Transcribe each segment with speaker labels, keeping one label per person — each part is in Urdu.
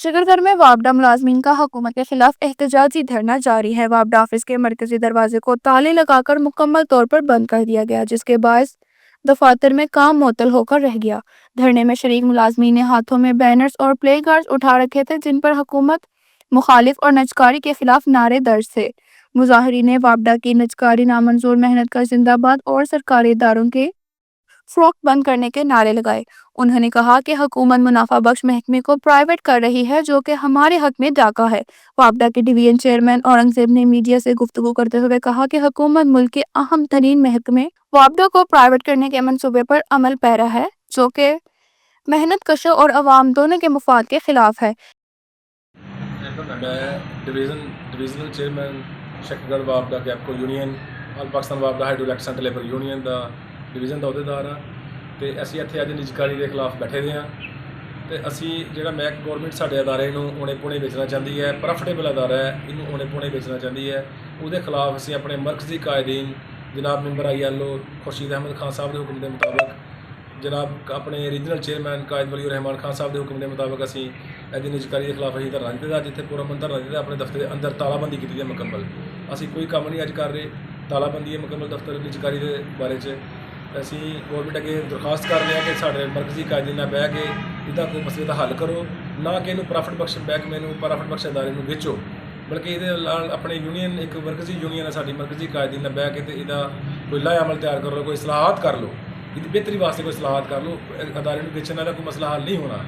Speaker 1: شکرگھر میں وابڈا ملازمین کا حکومت کے خلاف احتجاجی دھرنا جاری ہے۔ وابڈا آفس کے مرکزی دروازے کو تالے لگا کر مکمل طور پر بند کر دیا گیا، جس کے باعث دفاتر میں کام معطل ہو کر رہ گیا۔ دھرنے میں شریک ملازمین نے ہاتھوں میں بینرز اور پلے کارڈز اٹھا رکھے تھے، جن پر حکومت مخالف اور نجکاری کے خلاف نعرے درج تھے۔ مظاہرین نے وابڈا کی نجکاری، نامنظور محنت کا زندہ باد اور سرکاری اداروں کے فروخت بند کرنے کے نعرے لگائے۔ انہوں نے کہا کہ حکومت منافع بخش محکمے کو پرائیویٹ کر رہی ہے، جو کہ ہمارے حق میں ڈاکہ ہے۔ وابڈا کے ڈویژن چیئرمین اورنگزیب نے میڈیا سے گفتگو کرتے ہوئے کہا کہ حکومت ملک کے اہم ترین محکمے وابڈا کو پرائیویٹ کرنے کے منصوبے پر عمل پیرا ہے، جو کہ محنت کشوں اور عوام دونوں کے مفاد کے خلاف ہے۔
Speaker 2: میں ڈویژنل چیئرمین شکرگڑھ وابڈا کیپکو یونین آل پاکستان وابڈا ہائیڈرولائٹ سینٹر لیبر یونین دا ڈویژن دا عہدیدار ہاں ਤੇ ਅਸੀਂ ਇੱਥੇ ਅੱਜ ਨਿਜਕਾਰੀ ਦੇ ਖਿਲਾਫ ਬੈਠੇ ਦੇ ਹਾਂ ਤੇ ਅਸੀਂ ਜਿਹੜਾ ਗਵਰਨਮੈਂਟ ਸਾਡੇ ਅਦਾਰੇ ਨੂੰ ਓਣੇ ਪੂਣੇ ਵੇਚਣਾ ਚਾਹੁੰਦੀ ਹੈ, ਪ੍ਰੋਫਿਟੇਬਲ ਅਦਾਰਾ ਹੈ, ਇਹਨੂੰ ਓਣੇ ਪੂਣੇ ਵੇਚਣਾ ਚਾਹੁੰਦੀ ਹੈ, ਉਹਦੇ ਖਿਲਾਫ ਅਸੀਂ ਆਪਣੇ ਮਰਕਜ਼ੀ ਕਾਇਦੀਨ ਜਨਾਬ ਮੈਂਬਰ ILO ਖੁਰਸ਼ੀਦ ਅਹਿਮਦ ਖਾਨ ਸਾਹਿਬ ਦੇ ਹੁਕਮ ਦੇ ਮੁਤਾਬਕ, ਜਨਾਬ ਆਪਣੇ ਰੀਜਨਲ ਚੇਅਰਮੈਨ ਕਾਇਦ ਵਲੀ ਰਹਿਮਾਨ ਖਾਨ ਸਾਹਿਬ ਦੇ ਹੁਕਮ ਦੇ ਮੁਤਾਬਕ ਅਸੀਂ ਇਹਦੀ ਨਿਜਕਾਰੀ ਦੇ ਖਿਲਾਫ ਅਸੀਂ ਧਰਨਾ ਦਿੱਤਾ, ਜਿੱਥੇ ਪੂਰਾ ਧਰਨਾ ਦਿੱਤਾ ਆਪਣੇ ਦਫ਼ਤਰ ਦੇ ਅੰਦਰ ਤਾਲਾਬੰਦੀ ਕੀਤੀ ਹੈ ਮੁਕੰਮਲ। ਅਸੀਂ ਕੋਈ ਕੰਮ ਨਹੀਂ ਅੱਜ ਕਰ ਰਹੇ, ਤਾਲਾਬੰਦੀ ਹੈ ਮੁਕੰਮਲ ਦਫ਼ਤਰ ਨਿਜਕਾਰੀ ਦੇ ਬਾਰੇ 'ਚ। ਅਸੀਂ ਗੌਰਮੈਂਟ ਅੱਗੇ ਦਰਖਾਸਤ ਕਰ ਰਹੇ ਹਾਂ ਕਿ ਸਾਡੇ ਮਰਕਜ਼ੀ ਕਾਇਦੀਨ ਨਾਲ ਬਹਿ ਕੇ ਇਹਦਾ ਕੋਈ ਮਸਲੇ ਦਾ ਹੱਲ ਕਰੋ, ਨਾ ਕਿ ਇਹਨੂੰ ਪ੍ਰੋਫਿਟ ਬਖਸ਼ ਮਹਿਕਮੇ ਨੂੰ, ਪ੍ਰੋਫਿਟ ਬਖਸ਼ ਅਦਾਰੇ ਨੂੰ ਵੇਚੋ, ਬਲਕਿ ਇਹਦੇ ਨਾਲ ਆਪਣੇ ਯੂਨੀਅਨ, ਇੱਕ ਮਰਕਜ਼ੀ ਯੂਨੀਅਨ ਹੈ ਸਾਡੀ, ਮਰਕਜ਼ੀ ਕਾਇਦੀਨ ਨਾਲ ਬਹਿ ਕੇ ਤੇ ਇਹਦਾ ਕੋਈ ਲਾਹੇ ਅਮਲ ਤਿਆਰ ਕਰ ਲਓ, ਕੋਈ ਇਸਲਾਹਾਤ ਕਰ ਲਓ, ਇਹਦੀ ਬਿਹਤਰੀ ਵਾਸਤੇ ਕੋਈ ਇਸਲਾਹਾਤ ਕਰ ਲਓ। ਅਦਾਰੇ ਨੂੰ ਵੇਚਣ ਦਾ ਕੋਈ ਮਸਲਾ ਹੱਲ ਨਹੀਂ ਹੋਣਾ।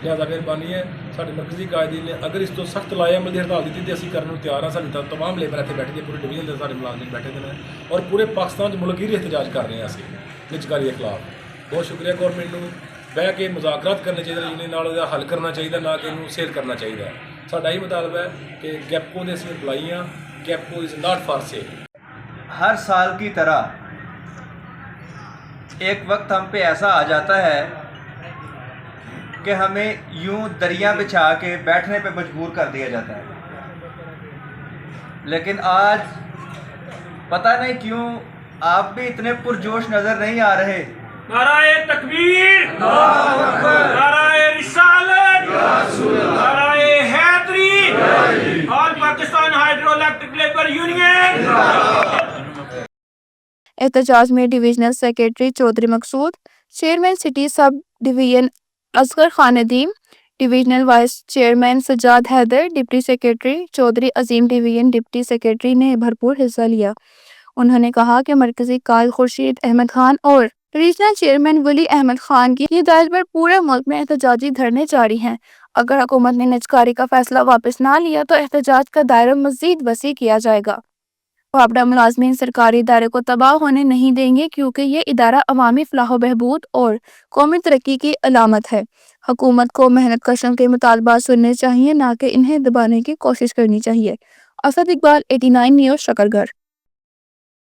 Speaker 2: ਲਿਹਾਜ਼ਾ ਮਿਹਰਬਾਨੀ ਹੈ ਸਾਡੇ ਮਰਕਜ਼ੀ ਕਾਇਦੀਨ ਨੇ ਅਗਰ ਇਸ ਤੋਂ ਸਖਤ ਲਾਹੇ ਅਮਲ ਦੀ ਹੜਤਾਲ ਦਿੱਤੀ ਤੇ ਅਸੀਂ ਕਰਨ ਨੂੰ ਤਿਆਰ ਹਾਂ। ਸਾਡੀ ਤਾਂ ਤਮਾਮ ਲੇਬਰ ਇੱਥੇ ਬੈਠੀ ਹੈ, ਪੂਰੇ ਡਿਵੀਜ਼ਨ ਦੇ ਸਾਡੇ ਮੁਲਾਜ਼ਮ ਬੈਠੇ ਨੇ ਔਰ ਪੂਰੇ ਪਾਕਿਸਤਾਨ 'ਚ ਮੁਲਕਗੀਰੀ ਇhtਜਾਜ ਕਰ ਰਹੇ ਹਾਂ ਅਸੀਂ ਨਿਜਕਾਰੀ ਦੇ ਖਿਲਾਫ। ਬਹੁਤ ਸ਼ੁਕਰੀਆ। ਗੌਰਮੈਂਟ ਨੂੰ ਬਹਿ ਕੇ ਮੁਜ਼ਾਕਰਾਤ ਕਰਨੇ ਚਾਹੀਦੇ, ਯੂਨੀਅਨ ਨਾਲ ਉਹਦਾ ਹੱਲ ਕਰਨਾ ਚਾਹੀਦਾ, ਨਾ ਕਿ ਇਹਨੂੰ ਸੇਲ ਕਰਨਾ ਚਾਹੀਦਾ। ਸਾਡਾ ਇਹ ਮੁਤਾਲਬਾ ਹੈ کہ گیپکو نے اس میں بلائیاں گیپکو از ناٹ فار سیل۔
Speaker 3: ہر سال کی طرح ایک وقت ہم پہ ایسا آ جاتا ہے کہ ہمیں یوں دریاں بچھا کے بیٹھنے پہ مجبور کر دیا جاتا ہے، لیکن آج پتہ نہیں کیوں آپ بھی اتنے پرجوش نظر نہیں آ رہے۔
Speaker 4: نعرہ تکبیر، نعرہ رسالت، نعرہ حیدری، all Pakistan hydro electric labour union.
Speaker 1: احتجاج میں divisional secretary Chaudhry Maqsood, chairman city sub division Asghar Khan Nadeem, divisional vice chairman Sajjad Haider, deputy secretary Chaudhry Azeem, division deputy secretary نے بھرپور حصہ لیا۔ انہوں نے کہا کہ مرکزی قائد خورشید احمد خان اور ریجنل چیئرمین ولی احمد خان کی ہدایت پر پورے ملک میں احتجاجی دھرنے جاری ہیں۔ اگر حکومت نے نجکاری کا فیصلہ واپس نہ لیا تو احتجاج کا دائرہ مزید وسیع کیا جائے گا۔ وابڈا ملازمین سرکاری ادارے کو تباہ ہونے نہیں دیں گے، کیونکہ یہ ادارہ عوامی فلاح و بہبود اور قومی ترقی کی علامت ہے۔ حکومت کو محنت کشوں کے مطالبات سننے چاہیے، نہ کہ انہیں دبانے کی کوشش کرنی چاہیے۔ اسد اقبال، 89 نیوز، شکرگھر۔